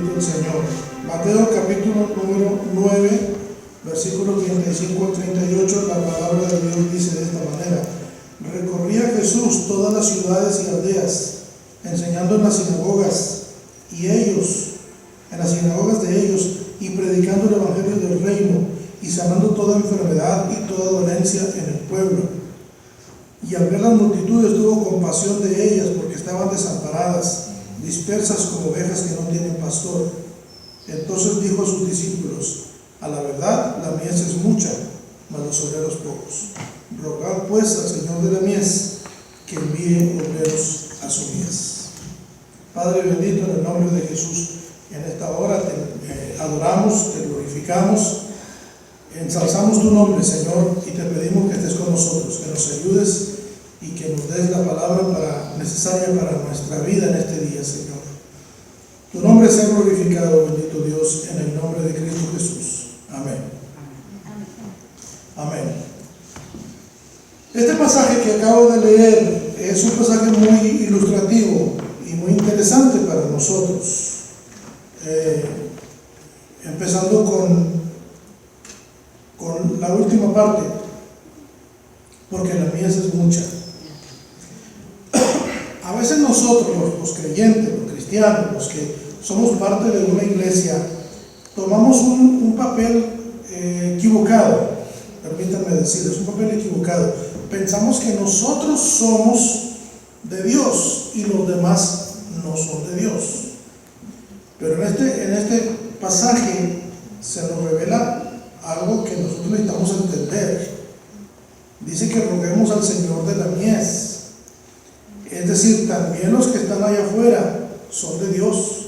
bendito el Señor. Mateo capítulo número 9, versículos 35 al 38, la palabra de Dios dice de esta manera: recorría Jesús todas las ciudades y aldeas, enseñando en las sinagogas de ellos, y predicando el evangelio del reino, y sanando toda enfermedad y toda dolencia en el pueblo. Y al ver las multitudes tuvo compasión de ellas, porque estaban desamparadas, dispersas como ovejas que no tienen pastor. Entonces dijo a sus discípulos: a la verdad, la mies es mucha, mas los obreros pocos. Rogad pues al Señor de la mies que envíe obreros a su mies. Padre bendito, en el nombre de Jesús, en esta hora te adoramos, te glorificamos, ensalzamos tu nombre, Señor, y te pedimos que estés con nosotros, que nos ayudes y que nos des la palabra necesaria para nuestra vida en este día, Señor. Tu nombre sea glorificado, bendito Dios, en el nombre de Cristo Jesús. Amén. Amén. Este pasaje que acabo de leer es un pasaje muy ilustrativo y muy interesante para nosotros. Empezando con la última parte, porque la mies es mucha. A veces nosotros, los creyentes, los cristianos, los que somos parte de una iglesia, tomamos un papel equivocado, permítanme decir, es un papel equivocado. Pensamos que nosotros somos de Dios y los demás no son de Dios. Pero en este pasaje se nos revela algo que nosotros necesitamos entender. Dice que roguemos al Señor de la mies. Es decir, también los que están allá afuera son de Dios.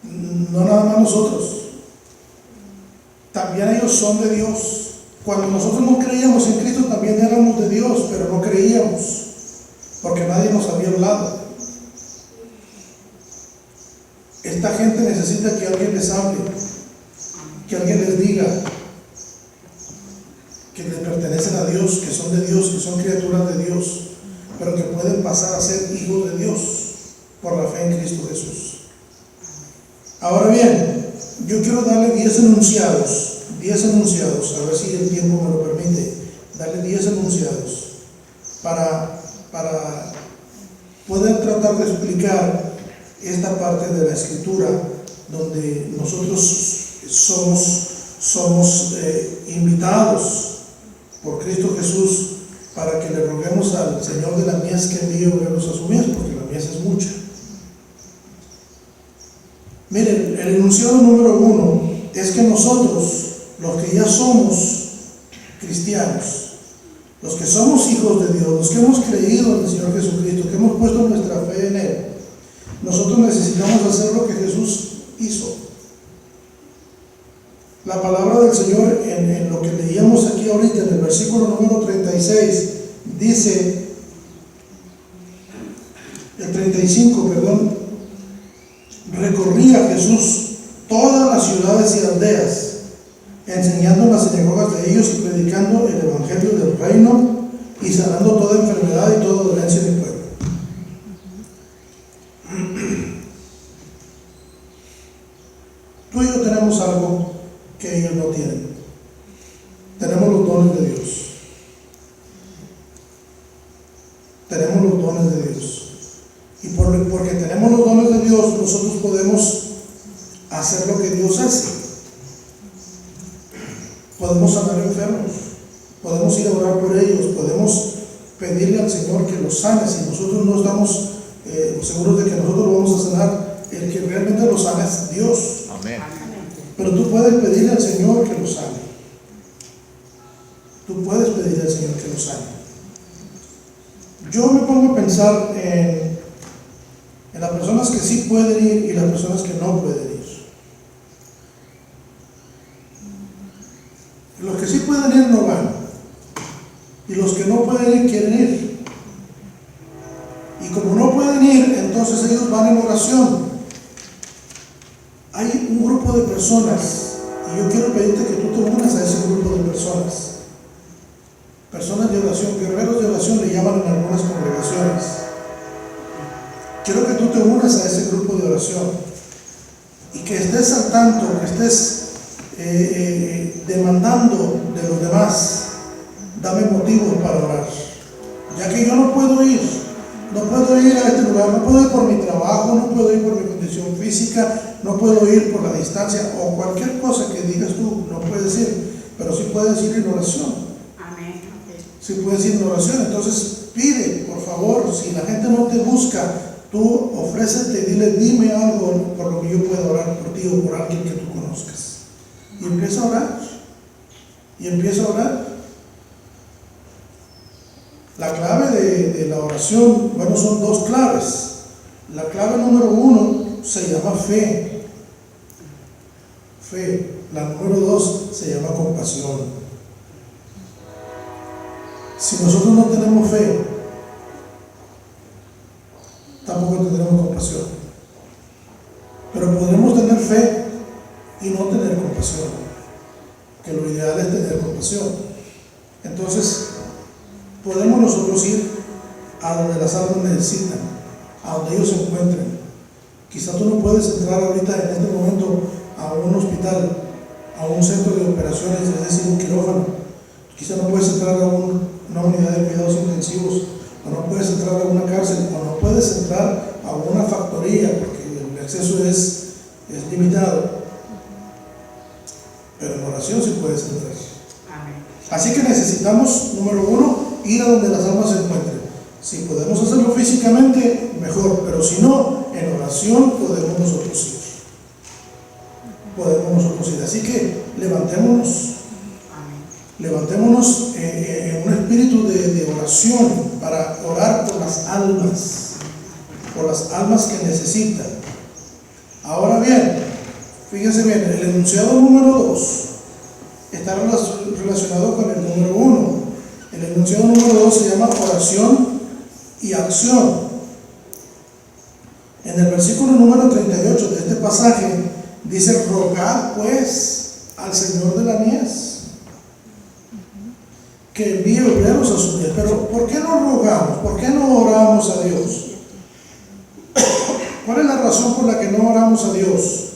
No nada más nosotros. También ellos son de Dios. Cuando nosotros no creíamos en Cristo, también éramos de Dios, pero no creíamos, porque nadie nos había hablado. Esta gente necesita que alguien les hable, que alguien les diga que les pertenecen a Dios, que son de Dios, que son criaturas de Dios, pero que pueden pasar a ser hijos de Dios por la fe en Cristo Jesús. Ahora bien, yo quiero darle 10 enunciados, a ver si el tiempo me lo permite, darle 10 enunciados para poder tratar de explicar esta parte de la Escritura donde nosotros somos invitados por Cristo Jesús para que le roguemos al Señor de la mies que envíe obreros a su mies, porque la mies es mucha. Miren, el enunciado número 1 es que nosotros, los que ya somos cristianos, los que somos hijos de Dios, los que hemos creído en el Señor Jesucristo, que hemos puesto nuestra fe en Él, nosotros necesitamos hacer lo que Jesús hizo. La palabra del Señor en lo que leíamos aquí ahorita, en el versículo número 36, dice, el 35, perdón, recorría Jesús todas las ciudades y aldeas, enseñando en las sinagogas de ellos y predicando el evangelio del reino y sanando toda enfermedad y toda dolencia del pueblo. Tú y yo tenemos algo que ellos no tienen. Tenemos los dones de Dios. Tenemos los dones de Dios. Y porque tenemos los dones de Dios, nosotros podemos hacer lo que Dios hace. Podemos sanar enfermos, podemos ir a orar por ellos, podemos pedirle al Señor que los sane. Si nosotros no estamos seguros de que nosotros lo vamos a sanar, el que realmente lo sana es Dios. Amén. Pero tú puedes pedirle al Señor que lo sane. Tú puedes pedirle al Señor que lo sane. Yo me pongo a pensar en las personas que sí pueden ir y las personas que no pueden ir. Los que sí pueden ir no van, y los que no pueden ir quieren ir. Y como no pueden ir, entonces ellos van en oración. Hay un grupo de personas, y yo quiero pedirte que tú te unas a ese grupo de personas. Personas de oración, guerreros de oración le llaman en algunas congregaciones. quiero que tú te unas a ese grupo de oración y que estés al tanto, que estés demandando de los demás. Dame motivos para orar, ya que yo no puedo ir a este lugar, no puedo ir por mi trabajo, no puedo ir por mi condición física, no puedo ir por la distancia o cualquier cosa que digas tú, no puedes ir, pero sí puedes ir en oración. Amén. Sí puedes ir en oración. Entonces pide, por favor, si la gente no te busca, tú ofrécete, dime algo por lo que yo pueda orar por ti o por alguien que tú conozcas. Y empieza a orar. La clave de la oración, bueno, son dos claves. La clave número 1 se llama fe. La número 2 se llama compasión. Si nosotros no tenemos fe, tampoco tendremos compasión. Pero podremos tener fe y no tener compasión, que lo ideal es tener compasión. Entonces, podemos nosotros ir a donde las almas necesitan, a donde ellos se encuentren. Quizá tú no puedes entrar ahorita en este momento a un hospital, a un centro de operaciones, es decir, un quirófano. Quizá no puedes entrar a una unidad de cuidados intensivos, o no puedes entrar a una cárcel, o no puedes entrar a una factoría, porque el acceso es limitado. Pero en oración sí puedes entrar. Así que necesitamos, número 1, ir a donde las almas se encuentren. Si podemos hacerlo físicamente, mejor, pero si no, en oración podemos nosotros ir. Así que levantémonos en un espíritu de oración para orar por las almas que necesitan. Ahora bien, fíjense bien, el enunciado número 2 está relacionado con el número 1. El enunciado número 2 se llama oración y acción. En el versículo número 38 de este pasaje dice: rogad pues al Señor de la mies que envíe obreros a su mies. Pero ¿por qué no rogamos? ¿Por qué no oramos a Dios? ¿Cuál es la razón por la que no oramos a Dios?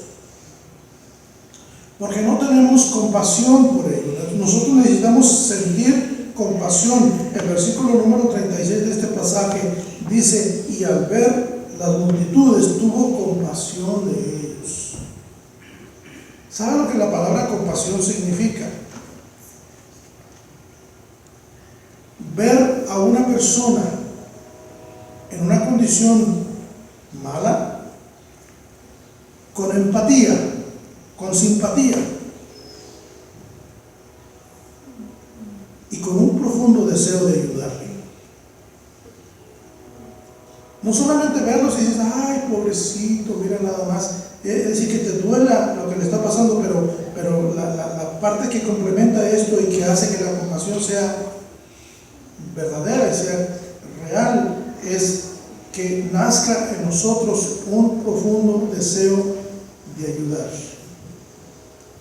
Porque no tenemos compasión por ellos. Nosotros necesitamos sentir compasión. El versículo número 36 de este pasaje dice: y al ver las multitudes tuvo compasión de ellos. ¿Sabe lo que la palabra compasión significa? Ver a una persona en una condición mala con empatía, con simpatía y con un profundo deseo de ayudarle. No solamente verlos y dices: ay, pobrecito, mira nada más. Es decir, que te duela lo que le está pasando, pero la parte que complementa esto y que hace que la compasión sea verdadera y sea real es que nazca en nosotros un profundo deseo de ayudar.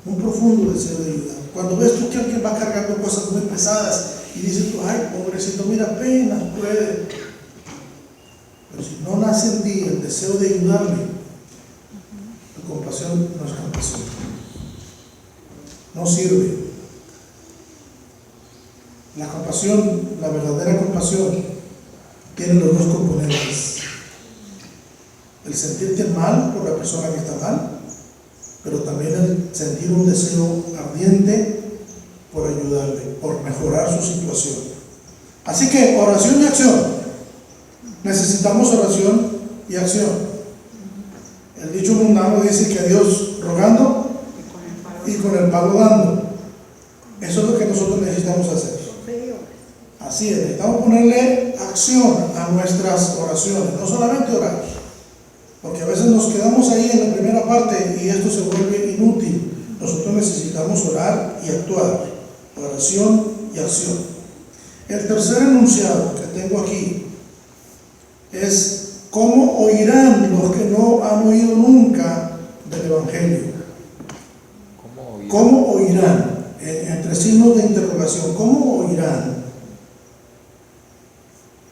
Un profundo deseo de ayudar. Cuando ves tú que alguien va cargando cosas muy pesadas y dices tú: ay, pobrecito, mira, apenas puede. Pero si no nace en ti el deseo de ayudarle, tu compasión no es compasión. No sirve. La compasión, la verdadera compasión, tiene los dos componentes: el sentirte mal por la persona que está mal, pero también el sentir un deseo ardiente por ayudarle, por mejorar su situación. Así que oración y acción. Necesitamos oración y acción. El dicho mundano dice que a Dios rogando y con el palo dando. Eso es lo que nosotros necesitamos hacer. Así es, necesitamos ponerle acción a nuestras oraciones, no solamente orar, porque a veces nos quedamos ahí en la primera parte y esto se vuelve inútil. Nosotros necesitamos orar y actuar, oración y acción. El tercer enunciado que tengo aquí es: ¿cómo oirán los que no han oído nunca del Evangelio? ¿Cómo oirán? Entre signos de interrogación, ¿cómo oirán?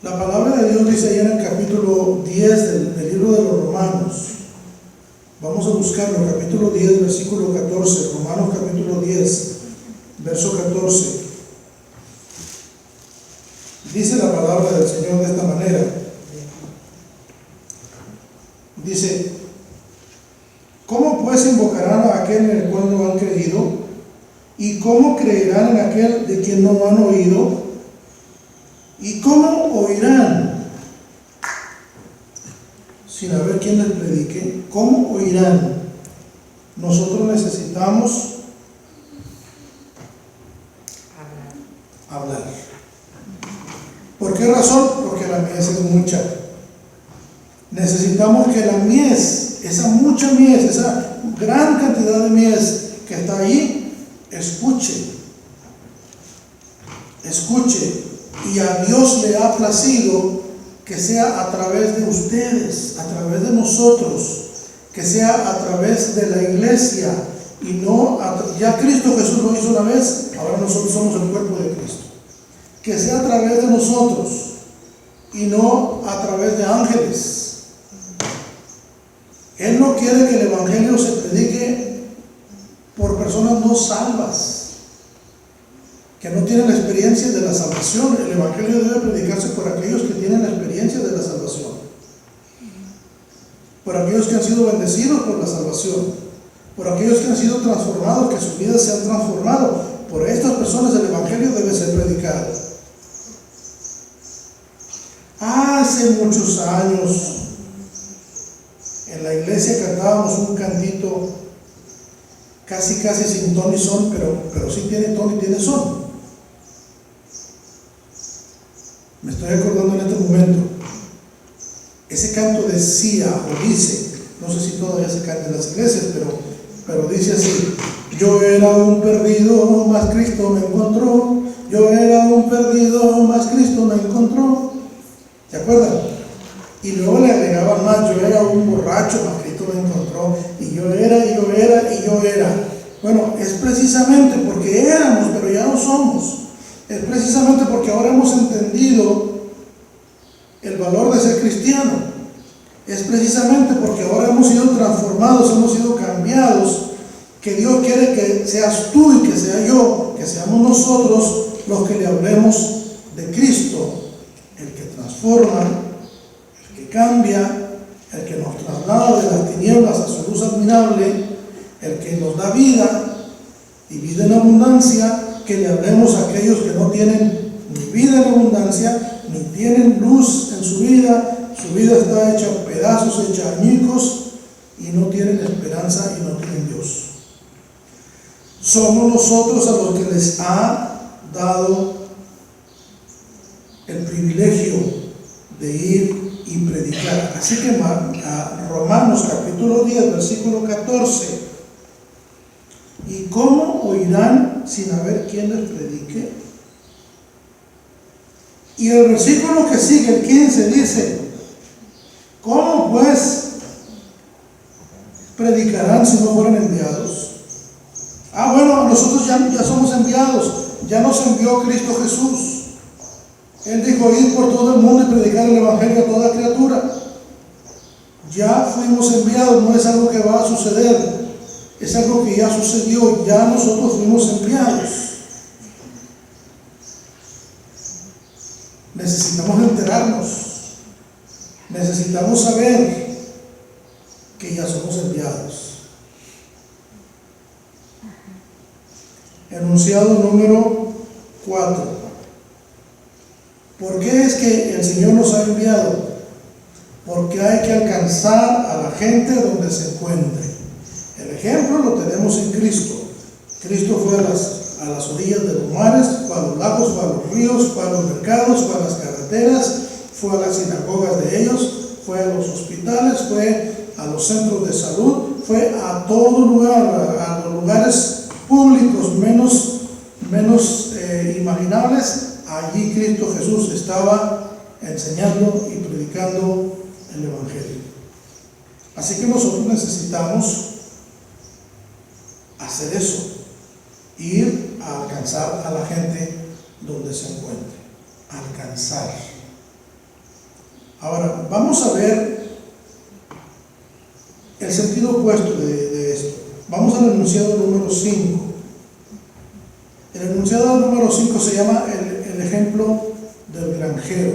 La palabra de Dios dice allá en el capítulo 10 del libro de los Romanos. Vamos a buscarlo, capítulo 10, versículo 14. Romanos capítulo 10, verso 14. Dice la palabra del Señor de esta manera. Dice: ¿cómo pues invocarán a aquel en el cual no han creído? ¿Y cómo creerán en aquel de quien no han oído? ¿Y cómo oirán sin haber quien les predique? ¿Cómo oirán? Nosotros necesitamos hablar. ¿Por qué razón? Porque la mies es mucha. Necesitamos que la mies, esa mucha mies, esa gran cantidad de mies que está ahí, escuche. Y a Dios le ha placido que sea a través de ustedes, a través de nosotros, que sea a través de la iglesia, y no, ya Cristo Jesús lo hizo una vez, ahora nosotros somos el cuerpo de Cristo. Que sea a través de nosotros y no a través de ángeles. Él no quiere que el evangelio se predique por personas no salvas, que no tienen la experiencia de la salvación. El evangelio debe predicarse por aquellos que tienen la experiencia de la salvación, por aquellos que han sido bendecidos por la salvación, por aquellos que han sido transformados, que sus vidas se han transformado. Por estas personas el evangelio debe ser predicado. Hace muchos años en la iglesia cantábamos un cantito casi sin ton y son, pero sí tiene ton y tiene son. Me estoy acordando en este momento. Ese canto decía o dice, no sé si todavía se canta en las iglesias, pero dice así: yo era un perdido, mas Cristo me encontró. Yo era un perdido, mas Cristo me encontró. ¿Se acuerdan? Y luego le agregaban más: yo era un borracho, mas Cristo me encontró. Y yo era. Bueno, es precisamente porque éramos, pero ya no somos. Es precisamente porque ahora hemos entendido el valor de ser cristiano. Es precisamente porque ahora hemos sido transformados, hemos sido cambiados, que Dios quiere que seas tú y que sea yo, que seamos nosotros los que le hablemos de Cristo, el que transforma, el que cambia, el que nos traslada de las tinieblas a su luz admirable, el que nos da vida y vida en abundancia. Que le hablemos a aquellos que no tienen ni vida en abundancia, ni tienen luz en su vida está hecha pedazos, hecha añicos, y no tienen esperanza y no tienen Dios. Somos nosotros a los que les ha dado el privilegio de ir y predicar. Así que Romanos capítulo 10, versículo 14. ¿Y cómo oirán sin haber quien les predique? Y el versículo que sigue, el 15, dice: ¿cómo pues predicarán si no fueran enviados? Bueno, nosotros ya somos enviados, ya nos envió Cristo Jesús. Él dijo: ir por todo el mundo y predicar el evangelio a toda criatura. Ya fuimos enviados, no es algo que va a suceder. Es algo que ya sucedió, ya nosotros fuimos enviados. Necesitamos enterarnos, necesitamos saber que ya somos enviados. Enunciado número 4. ¿Por qué es que el Señor nos ha enviado? Porque hay que alcanzar a la gente donde se encuentre. El ejemplo lo tenemos en Cristo. Cristo fue a las orillas de los mares, fue a los lagos, fue a los ríos, fue a los mercados, fue a las carreteras, fue a las sinagogas de ellos, fue a los hospitales, fue a los centros de salud, fue a todo lugar, a los lugares públicos menos imaginables. Allí Cristo Jesús estaba enseñando y predicando el evangelio. Así que nosotros necesitamos hacer eso, ir a alcanzar a la gente donde se encuentre, alcanzar. Ahora, vamos a ver el sentido opuesto de esto. Vamos al enunciado número 5. El enunciado número 5 se llama el ejemplo del granjero.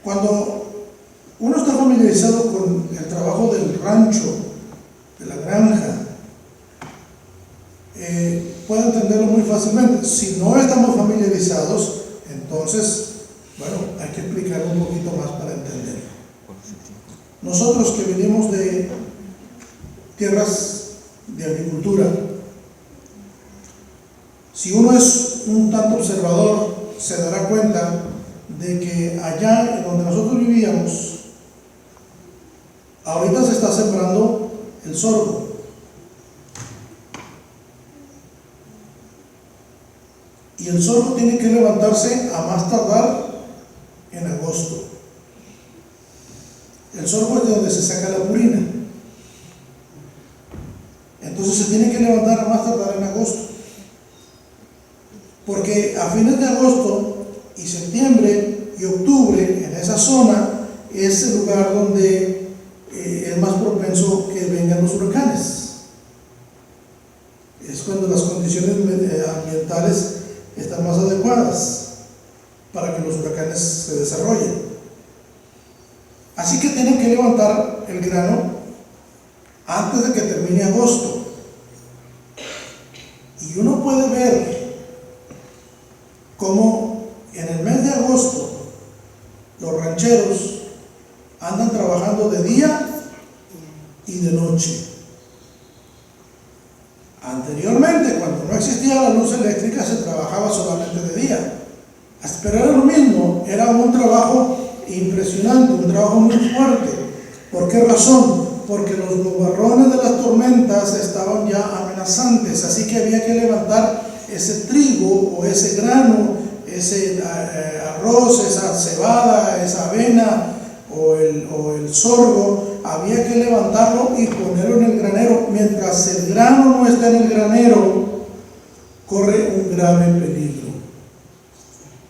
Cuando uno está familiarizado con el trabajo del rancho, de la granja, puede entenderlo muy fácilmente. Si no estamos familiarizados, entonces, bueno, hay que explicarlo un poquito más para entenderlo. Nosotros que venimos de tierras de agricultura, si uno es un tanto observador, se dará cuenta de que allá en donde nosotros vivíamos, ahorita se está sembrando el sorgo. Y el sorgo tiene que levantarse a más tardar en agosto. El sorgo es de donde se saca la purina. Entonces se tiene que levantar a más tardar en agosto. Porque a fines de agosto y septiembre y octubre, en esa zona, es el lugar donde es más propenso que vengan los huracanes. Es cuando las condiciones ambientales están más adecuadas para que los huracanes se desarrollen. Así que tienen que levantar el grano antes de que termine agosto. Y uno puede ver cómo en el mes de agosto los rancheros andan trabajando de día y de noche. Anteriormente, cuando no existía la luz eléctrica, se trabajaba solamente de día. Pero era lo mismo, era un trabajo impresionante, un trabajo muy fuerte. ¿Por qué razón? Porque los nubarrones de las tormentas estaban ya amenazantes, así que había que levantar ese trigo o ese grano, ese arroz, esa cebada, esa avena o el sorgo, había que levantarlo y ponerlo en el granero. Mientras el grano no está en el granero, corre un grave peligro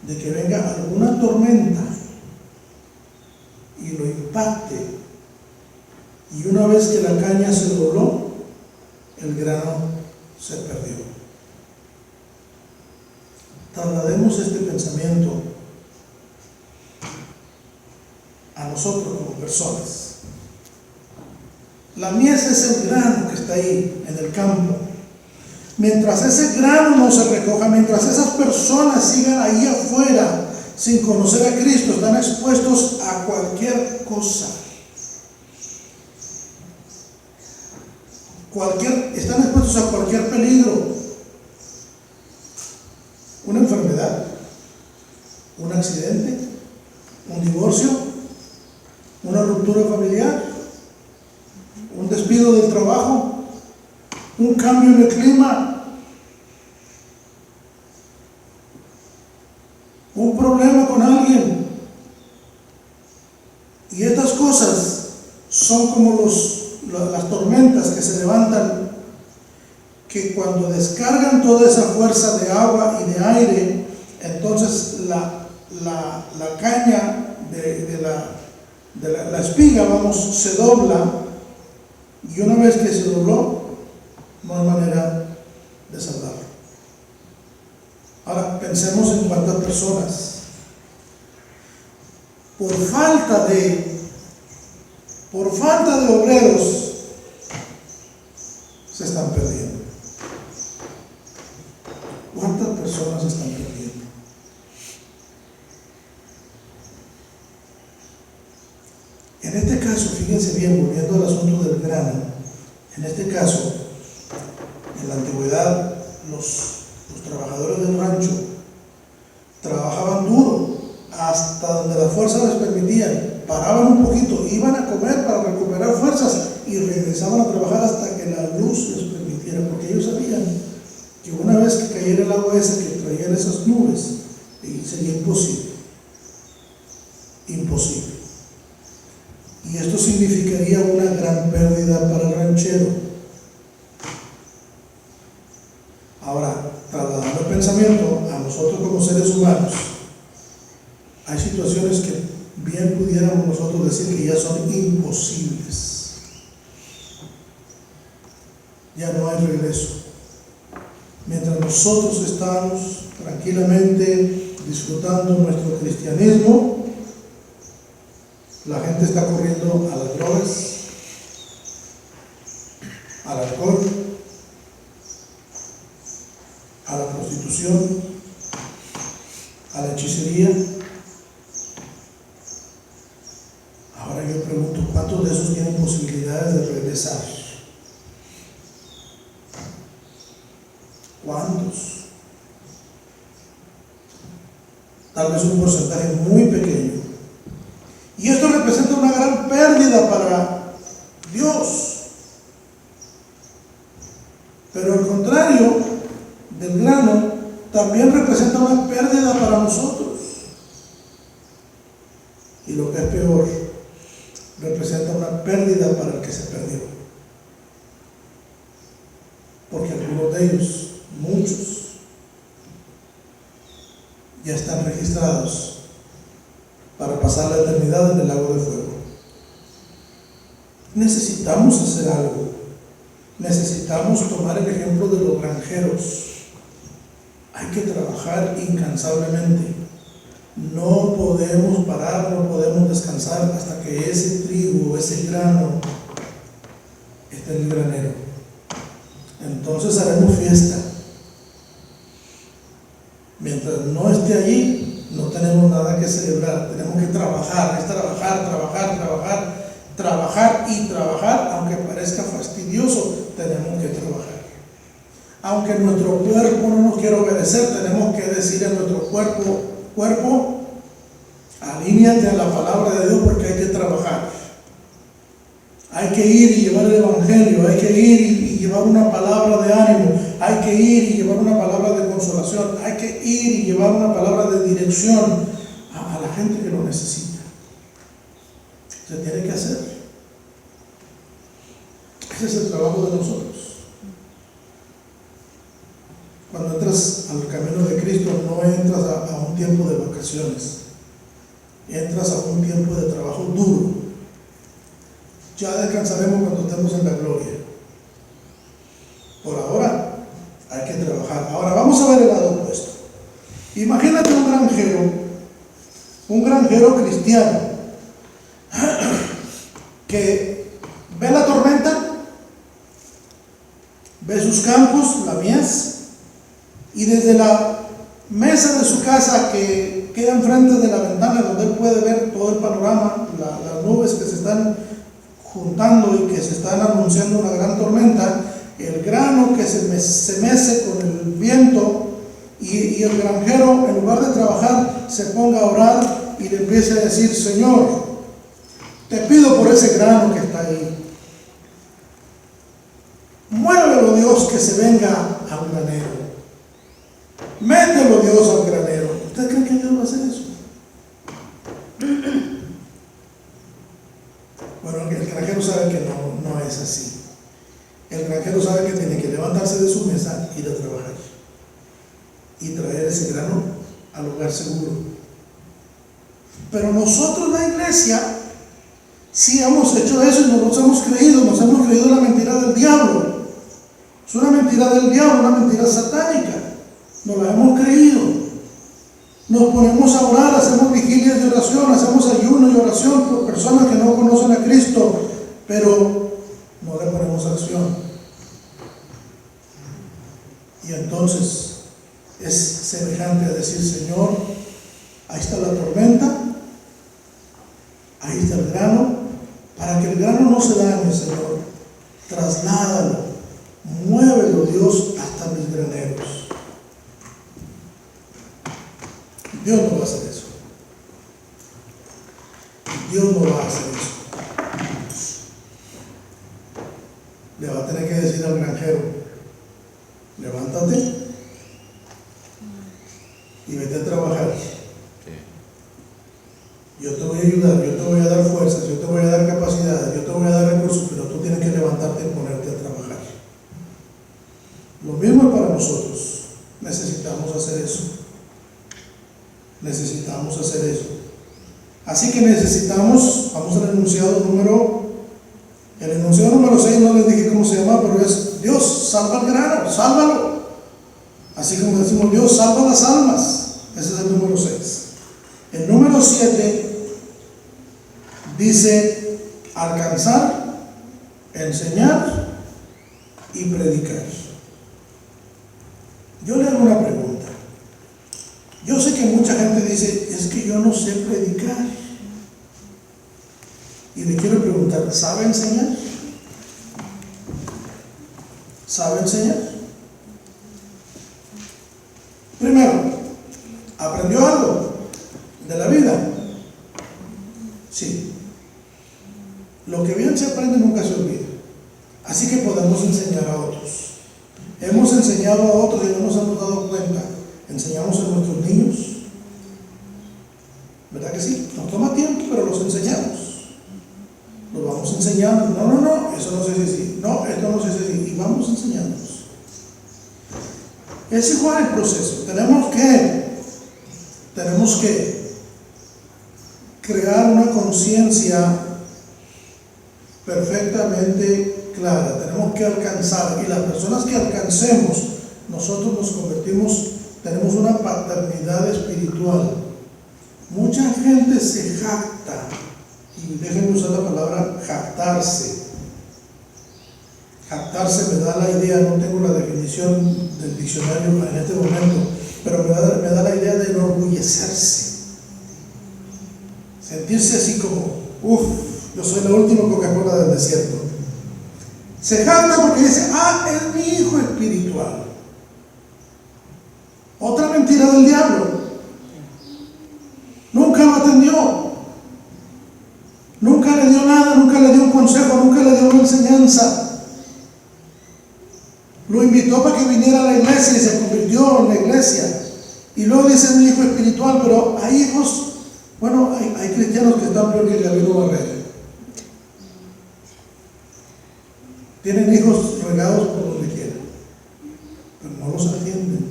de que venga alguna tormenta y lo impacte, y una vez que la caña se dobló, el grano se perdió. Traslademos este pensamiento a nosotros como personas. La mies es el grano que está ahí en el campo. Mientras ese grano no se recoja, mientras esas personas sigan ahí afuera sin conocer a Cristo, están expuestos a cualquier cosa. Están expuestos a cualquier peligro. Una enfermedad, un accidente, un divorcio, una ruptura familiar, un despido del trabajo, un cambio en el clima, un problema con alguien. Y estas cosas son como las tormentas que se levantan, que cuando descargan toda esa fuerza de agua y de aire, entonces la caña de la espiga, se dobla, y una vez que se dobló, no hay manera de salvarlo. Ahora pensemos en cuántas personas, por falta de obreros, se están perdiendo. ¿Cuántas personas se están perdiendo? En este caso, fíjense bien, volviendo al asunto del grano, en este caso, en la antigüedad, los trabajadores del rancho trabajaban duro hasta donde las fuerzas les permitían, paraban un poquito, iban a comer para recuperar fuerzas y regresaban a trabajar hasta que la luz les permitiera, porque ellos sabían que una vez que cayera el agua esa que traían esas nubes, sería imposible. Y esto significaría una gran pérdida para el ranchero. Ahora, trasladando el pensamiento a nosotros como seres humanos, hay Hay situaciones que bien pudiéramos nosotros decir que ya son imposibles. Ya no hay regreso. Mientras nosotros estamos tranquilamente disfrutando nuestro cristianismo, la gente está corriendo a las drogas, al alcohol, a la prostitución, a la hechicería. Ahora yo pregunto, ¿cuántos de esos tienen posibilidades de regresar? ¿Cuántos? Tal vez un porcentaje muy pequeño. Y esto representa una gran pérdida para Dios. Pero al contrario del grano, también representa una pérdida para nosotros. Y lo que es peor, representa una pérdida para el que se perdió. Porque algunos de ellos, muchos, ya están registrados para pasar la eternidad en el lago de fuego. Necesitamos hacer algo. Necesitamos tomar el ejemplo de los granjeros. Hay que trabajar incansablemente. No podemos parar, no podemos descansar hasta que ese trigo, ese grano esté en el granero. Entonces haremos fiesta. Mientras no esté allí, no tenemos nada que celebrar. Tenemos que trabajar, trabajar y trabajar, aunque parezca fastidioso, tenemos que trabajar. Aunque nuestro cuerpo no nos quiera obedecer, tenemos que decir a nuestro cuerpo, alíñate a la palabra de Dios porque hay que trabajar. Hay que ir y llevar el evangelio, hay que ir y llevar una palabra de ánimo, hay que ir y llevar una palabra de consolación, hay que ir y llevar una palabra de dirección a la gente que lo necesita. Se tiene que hacer. Ese es el trabajo de nosotros. Cuando entras al camino de Cristo, no entras a un tiempo de vacaciones, entras a un tiempo de trabajo duro. Ya descansaremos cuando estemos en la gloria. Por ahora hay que trabajar. Ahora vamos a ver el lado opuesto. Imagínate un granjero cristiano que ve la tormenta, ve sus campos, la mies, y desde la mesa de su casa que queda enfrente de la ventana donde él puede ver todo el panorama, las nubes que se están juntando y que se están anunciando una gran tormenta, el grano que se mece con el viento, y el granjero, en lugar de trabajar, se ponga a orar y le empiece a decir: Señor, te pido por ese grano que está ahí, muévelo, Dios, que se venga al granero, mételo, Dios, al granero. ¿Usted cree que Dios va a hacer eso? Bueno, el granjero sabe que no es así. El granjero sabe que tiene que levantarse de su mesa, ir a trabajar y traer ese grano al lugar seguro. Pero nosotros, la iglesia, sí hemos hecho eso y nos hemos creído la mentira del diablo. Es una mentira del diablo, una mentira satánica. Nos la hemos creído. Nos ponemos a orar, hacemos vigilias de oración, hacemos ayuno y oración por personas que no conocen a Cristo, pero no le ponemos acción. Y entonces es semejante a decir: Señor, ahí está la tormenta, ahí está el grano. Para que el grano no se dañe, Señor, trasládalo, muévelo, Dios, hasta mis graneros. Dios no va a hacer eso. Dios no va a hacer eso. Le va a tener que decir al granjero: levántate y vete a trabajar. Yo te voy a ayudar, yo te voy a dar fuerzas, yo te voy a dar capacidades, yo te voy a dar recursos, pero tú tienes que levantarte y ponerte a trabajar. Lo mismo es para nosotros. Necesitamos hacer eso. Necesitamos hacer eso. Así que necesitamos, vamos al enunciado número 6, no les dije cómo se llama, pero es Dios, salva al grano, sálvalo. Así como decimos, Dios, salva las almas. Ese es el número 6. El número 7 dice alcanzar, enseñar y predicar. Yo le hago una pregunta. Yo sé que mucha gente dice, es que yo no sé predicar. Y le quiero preguntar, ¿sabe enseñar? ¿Sabe enseñar? Primero, ¿aprendió algo de la vida? Sí. Lo que bien se aprende nunca se olvida. Así que podemos enseñar a otros. Hemos enseñado a otros y no nos hemos dado cuenta. Enseñamos a nuestros niños. ¿Verdad que sí? Nos toma tiempo, pero los enseñamos. Los vamos enseñando. No, eso no se dice así. No, esto no se dice así. Y vamos enseñándolos. Es igual el proceso. Tenemos que crear una conciencia perfectamente clara. Tenemos que alcanzar, y las personas que alcancemos, nosotros nos convertimos, tenemos una paternidad espiritual. Mucha gente se jacta, y déjenme usar la palabra jactarse. Jactarse me da la idea, no tengo la definición del diccionario en este momento, pero me da la idea de enorgullecerse. Sentirse así como, yo soy la última Coca-Cola del desierto. Se jacta porque dice, es mi hijo espiritual. Otra mentira del diablo. Nunca lo atendió. Nunca le dio nada, nunca le dio un consejo, nunca le dio una enseñanza. Lo invitó para que viniera a la iglesia y se convirtió en la iglesia. Y luego dice, es mi hijo espiritual, pero hay hijos, hay cristianos que están peor que Gabino Barrera. Tienen hijos regados por donde quiera, pero no los atienden.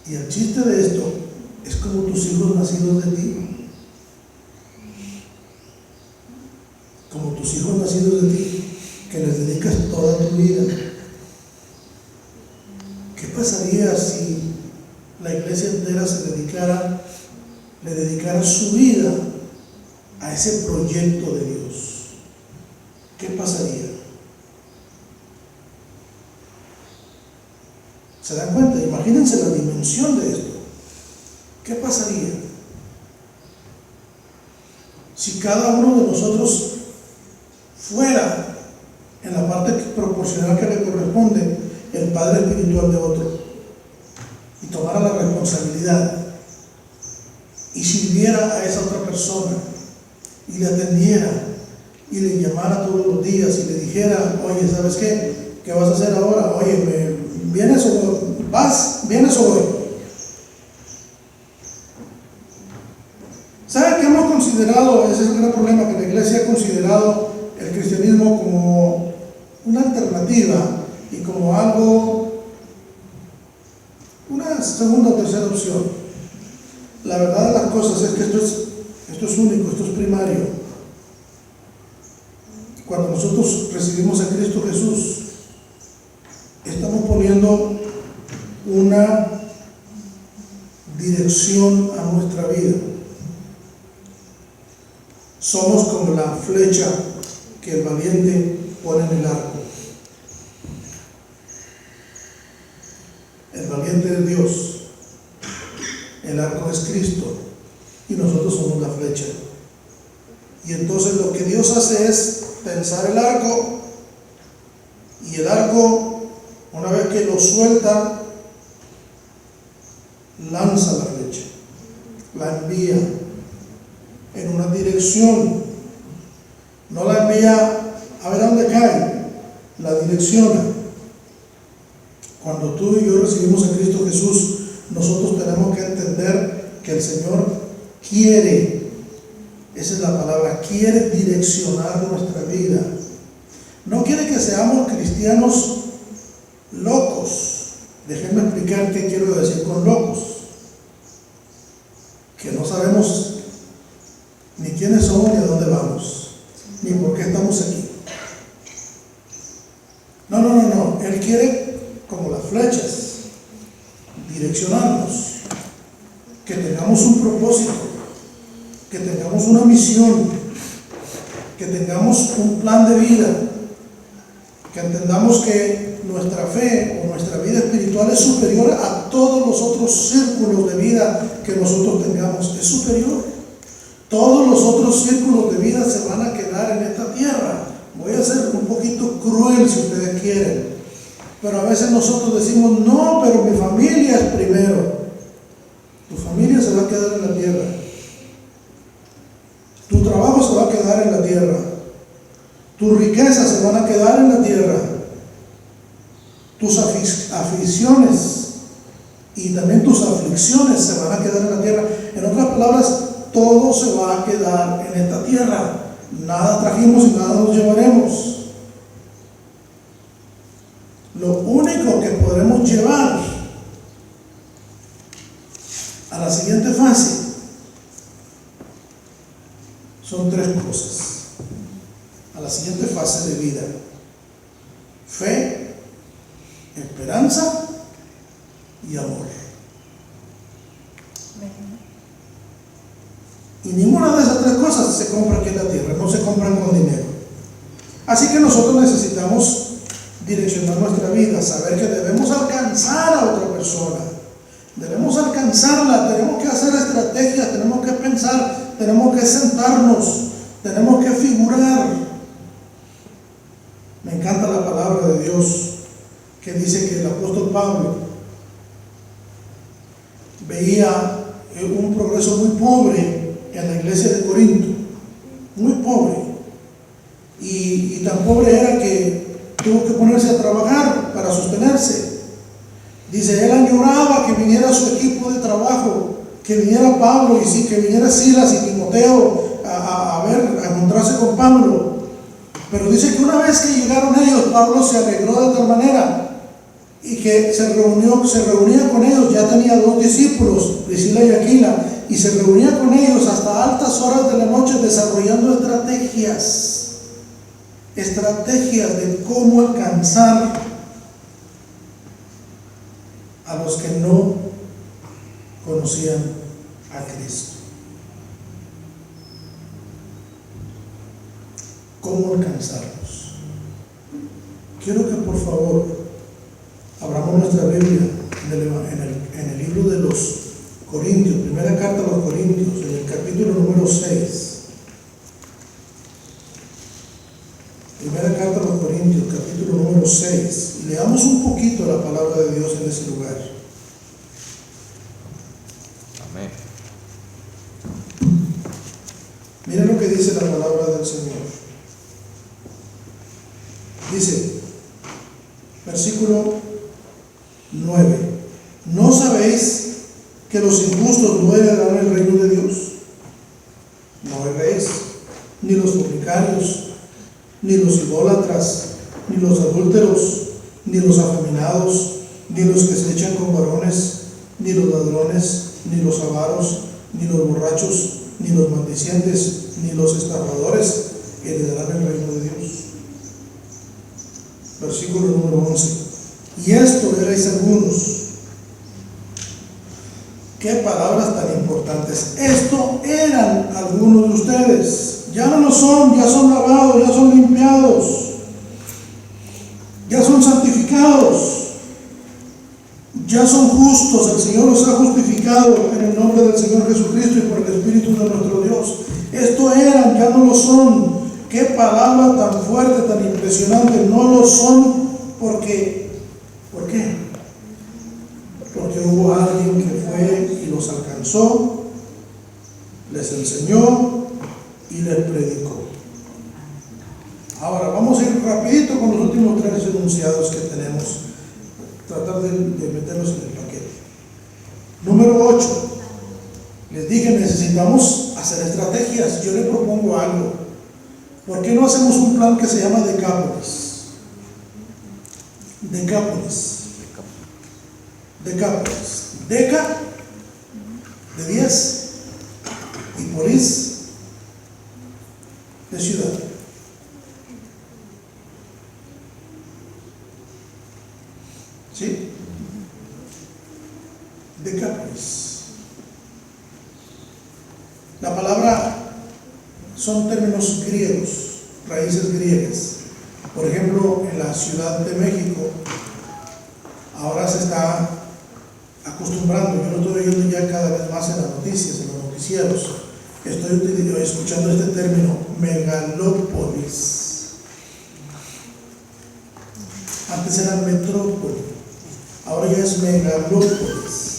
Y el chiste de esto es como tus hijos nacidos de ti. Como tus hijos nacidos de ti, que les dedicas toda tu vida. ¿Qué pasaría si la iglesia entera le dedicara su vida a ese proyecto de Dios? ¿Qué pasaría? ¿Se dan cuenta? Imagínense la dimensión de esto. ¿Qué pasaría si cada uno de nosotros fuera, en la parte proporcional que le corresponde, el padre espiritual de otro, y tomara la responsabilidad y sirviera a esa otra persona y le atendiera y le llamara todos los días y le dijera, oye, ¿sabes qué? ¿Qué vas a hacer ahora? Oye, ¿vienes o vas? ¿Vienes o voy? ¿Saben qué hemos considerado? Ese es el gran problema, que la iglesia ha considerado el cristianismo como una alternativa y como algo, una segunda o tercera opción. La verdad de las cosas es que esto es único, esto es primario. Cuando nosotros recibimos a Cristo Jesús, estamos poniendo una dirección a nuestra vida. Somos como la flecha que el valiente pone en el arco. El valiente es Dios, el arco es Cristo y nosotros somos la flecha. Y entonces lo que Dios hace es tensar el arco, y el arco, una vez que lo suelta, lanza la flecha, la envía en una dirección. No la envía a ver a dónde cae, la direcciona. Cuando tú y yo recibimos a Cristo Jesús, nosotros tenemos que entender que el Señor quiere, esa es la palabra, quiere direccionar nuestra vida. No quiere que seamos cristianos locos. Déjenme explicar qué quiero decir con locos. Que no sabemos quiénes somos ni a dónde vamos, ni por qué estamos aquí. No. Él quiere, como las flechas, direccionarnos, que tengamos un propósito, que tengamos una misión, que tengamos un plan de vida, que entendamos que nuestra fe o nuestra vida espiritual es superior a todos los otros círculos de vida que nosotros tengamos. Es superior. Todos los otros círculos de vida se van a quedar en esta tierra. Voy a ser un poquito cruel si ustedes quieren, pero a veces nosotros decimos, no, pero mi familia es primero. Tu familia se va a quedar en la tierra. Tu trabajo se va a quedar en la tierra. Tus riquezas se van a quedar en la tierra. Tus aficiones y también tus aflicciones se van a quedar en la tierra. En otras palabras, todo se va a quedar en esta tierra. Nada trajimos y nada nos llevaremos. Lo único que podremos llevar a la siguiente fase son tres cosas. A la siguiente fase de vida: fe, esperanza y amor. Y ninguna de esas tres cosas se compra aquí en la tierra, no se compran con dinero. Así que nosotros necesitamos direccionar nuestra vida, saber que debemos alcanzar a otra persona, debemos alcanzarla, tenemos que hacer estrategias, tenemos que pensar, tenemos que sentarnos, tenemos que figurar. Me encanta la palabra de Dios que dice que el apóstol Pablo veía un progreso muy pobre en la iglesia de Corinto, muy pobre, y tan pobre era que tuvo que ponerse a trabajar para sostenerse. Dice, él añoraba que viniera su equipo de trabajo, que viniera Pablo y que viniera Silas y Timoteo a encontrarse con Pablo. Pero dice que una vez que llegaron ellos, Pablo se alegró de tal manera y que se reunía con ellos. Ya tenía 2 discípulos, Priscila y Aquila, y se reunía con ellos hasta altas horas de la noche desarrollando estrategias de cómo alcanzar a los que no conocían a Cristo. ¿Cómo alcanzarlos? Quiero que por favor abramos nuestra Biblia en el libro de los Corintios, primera carta a los Corintios, en el capítulo número 6. Primera carta a los Corintios, capítulo número 6. Y leamos un poquito la palabra de Dios en ese lugar. Amén. Miren lo que dice la palabra del Señor. Dice, versículo 9: ¿no sabéis que los injustos no heredarán el reino de Dios? No erréis, ni los fornicarios, ni los idólatras, ni los adúlteros, ni los afeminados, ni los que se echan con varones, ni los ladrones, ni los avaros, ni los borrachos, ni los maldicientes, ni los estafadores heredarán el reino de Dios. Versículo número 11: y esto erais algunos. Qué palabras tan importantes. Esto eran algunos de ustedes. Ya no lo son, ya son lavados, ya son limpiados, ya son santificados, ya son justos. El Señor los ha justificado en el nombre del Señor Jesucristo y por el Espíritu de nuestro Dios. Esto eran, ya no lo son. Qué palabra tan fuerte, tan impresionante. No lo son porque, ¿por qué? Porque hubo alguien que fue y los alcanzó, les enseñó y les predicó. Ahora vamos a ir rapidito con los últimos 3 enunciados que tenemos, tratar de meterlos en el paquete. Número 8. Les dije, necesitamos hacer estrategias. Yo le propongo algo. ¿Por qué no hacemos un plan que se llama Decápolis? Deca de 10 y polis de ciudad. ¿Sí? Decápolis. La palabra son términos griegos, raíces griegas. Por ejemplo, en la Ciudad de México, ahora se está acostumbrando, yo lo estoy oyendo ya cada vez más en las noticias, en los noticieros, estoy escuchando este término, megalópolis. Antes era metrópoli, ahora ya es megalópolis.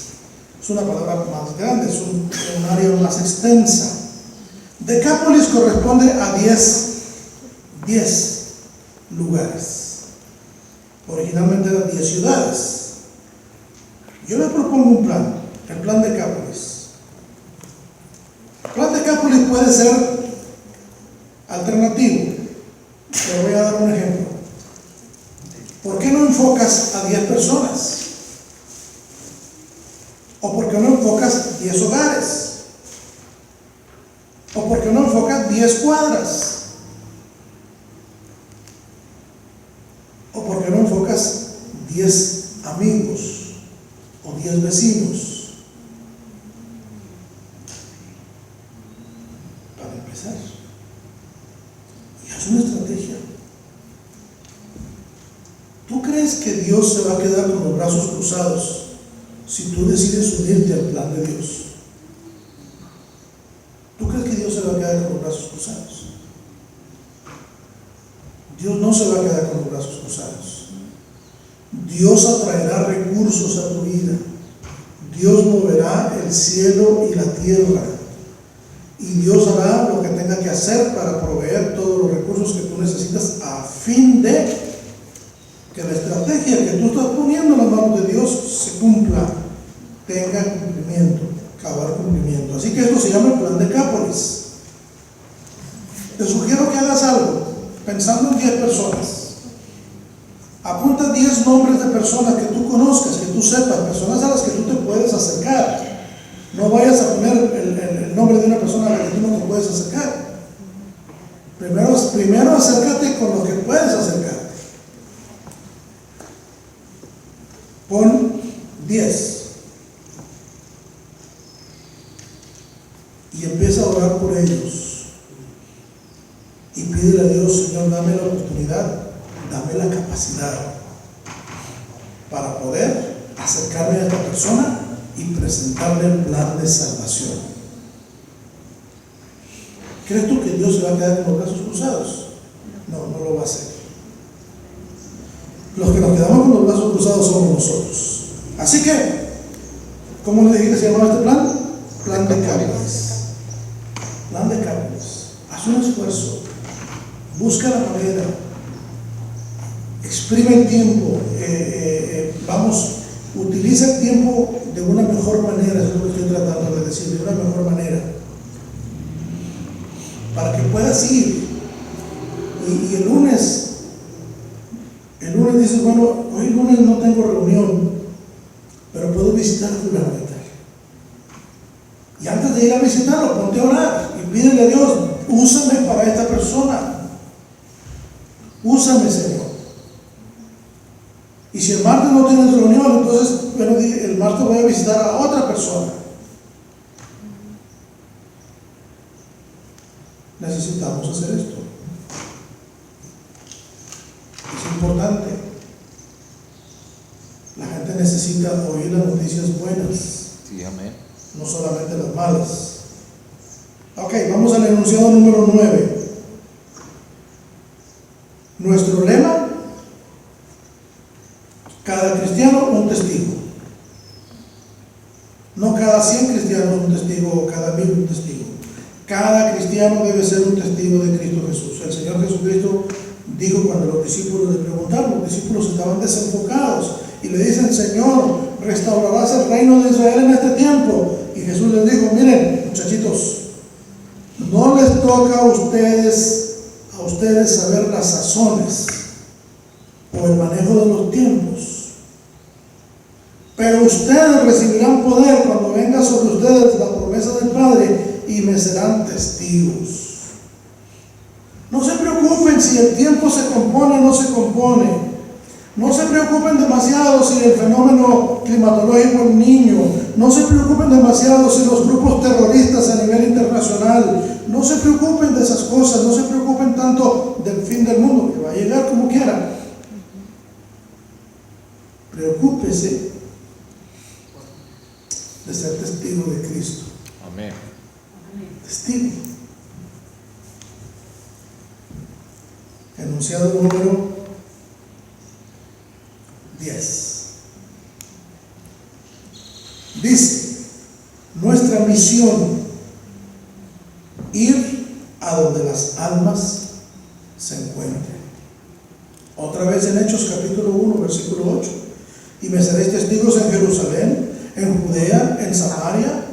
Es una palabra más grande, es un área más extensa. Decápolis corresponde a 10 lugares. Originalmente eran 10 ciudades. Yo le propongo un plan, el plan Decápolis. El plan Decápolis puede ser alternativo. Te voy a dar un ejemplo. ¿Por qué no enfocas a 10 personas? ¿O por qué no enfocas 10 hogares? ¿O por qué no enfocas 10 cuadras? ¿O por qué no enfocas 10 amigos o 10 vecinos? Para empezar. Y es una estrategia. ¿Tú crees que Dios se va a quedar con los brazos cruzados si tú decides unirte al plan de Dios? ¿Tú crees que Dios se va a quedar con los brazos cruzados? Dios no se va a quedar con los brazos cruzados. Dios atraerá recursos a tu vida. Dios moverá el cielo y la tierra. Y Dios hará lo que tenga que hacer para proveer todos los recursos que tú necesitas a fin de que la estrategia que tú estás poniendo en las manos de Dios se cumpla, tenga cumplimiento, cabal cumplimiento. Así que esto se llama el plan Decápolis. Te sugiero que hagas algo, pensando en 10 personas. Apunta 10 nombres de personas que tú conozcas, que tú sepas, personas a las que tú te puedes acercar. No vayas a poner el nombre de una persona a la que tú no te puedes acercar. Primero acércate con lo que puedes acercar. Pon 10 y empieza a orar por ellos y pídele a Dios: Señor, dame la oportunidad, dame la capacidad para poder acercarme a esta persona y presentarle el plan de salvación. ¿Crees tú que Dios se va a quedar con los brazos cruzados? No, no lo va a hacer. Los que nos quedamos con los brazos cruzados somos nosotros. Así que, ¿cómo le dije que se llamaba este plan? Plan Decápolis. Plan Decápolis. Haz un esfuerzo. Busca la manera. Exprime el tiempo. Utiliza el tiempo de una mejor manera. Eso es lo que estoy tratando de decir, de una mejor manera. Para que puedas ir. Y el lunes dices: bueno, hoy lunes no tengo reunión, pero puedo visitar a fulano y tal. Y antes de ir a visitarlo, ponte a orar y pídele a Dios: úsame para esta persona. Úsame, Señor. Y si el martes no tienes reunión, entonces, bueno, el martes voy a visitar a otra persona. Necesitamos hacer esto. Es importante. La gente necesita oír las noticias buenas. Sí, amén. No solamente las malas. Ok, vamos al enunciado número 9. Nuestro lema: cada cristiano un testigo. No cada 100 cristianos un testigo o cada 1000 un testigo. Cada cristiano debe ser un testigo de Cristo Jesús. El Señor Jesucristo dijo, cuando los discípulos le preguntaron, los discípulos estaban desenfocados y le dicen: Señor, ¿restaurarás el reino de Israel en este tiempo? Y Jesús les dijo: miren, muchachitos, no les toca a ustedes saber las sazones o el manejo de los tiempos, pero ustedes recibirán poder cuando venga sobre ustedes la promesa del Padre y me serán testigos. preocupen si el tiempo se compone o no se compone. No se preocupen demasiado si el fenómeno climatológico es niño. No se preocupen demasiado si los grupos terroristas a nivel internacional. No se preocupen de esas cosas. No se preocupen tanto del fin del mundo, que va a llegar como quiera. Preocúpese de ser testigo de Cristo. Amén. Testigo. Enunciado número 10. Dice, nuestra misión, ir a donde las almas se encuentren. Otra vez en Hechos capítulo 1, versículo 8. Y me seréis testigos en Jerusalén, en Judea, en Samaria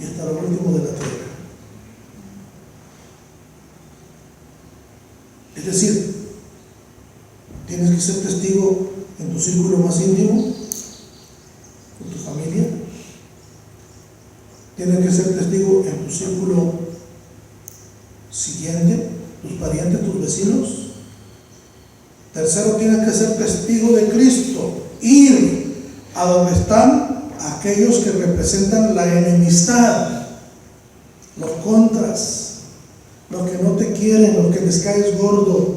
y hasta lo último de la tierra. Es decir, tienes que ser testigo en tu círculo más íntimo, con tu familia. Tienes que ser testigo en tu círculo siguiente, tus parientes, tus vecinos. Tercero, tienes que ser testigo de Cristo, ir a donde están aquellos que representan la enemistad, los contras, los que no te quieren, los que les caes gordo,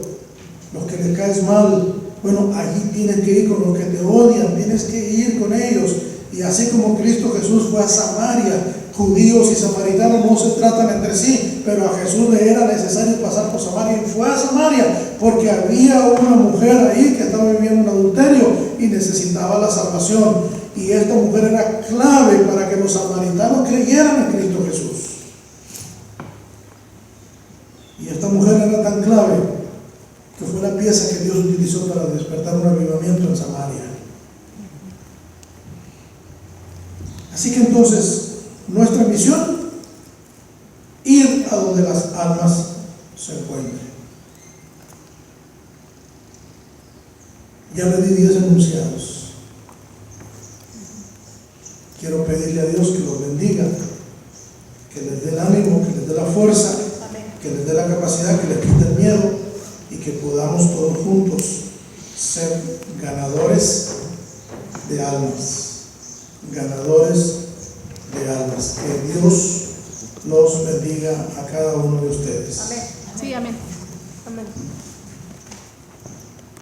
los que les caes mal. Bueno, allí tienes que ir con los que te odian, tienes que ir con ellos. Y así como Cristo Jesús fue a Samaria, judíos y samaritanos no se tratan entre sí, pero a Jesús le era necesario pasar por Samaria y fue a Samaria porque había una mujer ahí que estaba viviendo un adulterio y necesitaba la salvación. Y esta mujer era clave para que los samaritanos creyeran en Cristo Jesús. Y esta mujer era tan clave que fue la pieza que Dios utilizó para despertar un avivamiento en Samaria. Así que entonces, nuestra misión, ir a donde las almas se encuentren. Ya le di 10 enunciados. Quiero pedirle a Dios que los bendiga, que les dé el ánimo, que les dé la fuerza, que les dé la capacidad, que les quite el miedo y que podamos todos juntos ser ganadores de almas. Ganadores de almas. Que Dios los bendiga a cada uno de ustedes. Amén. Sí, amén. Amén.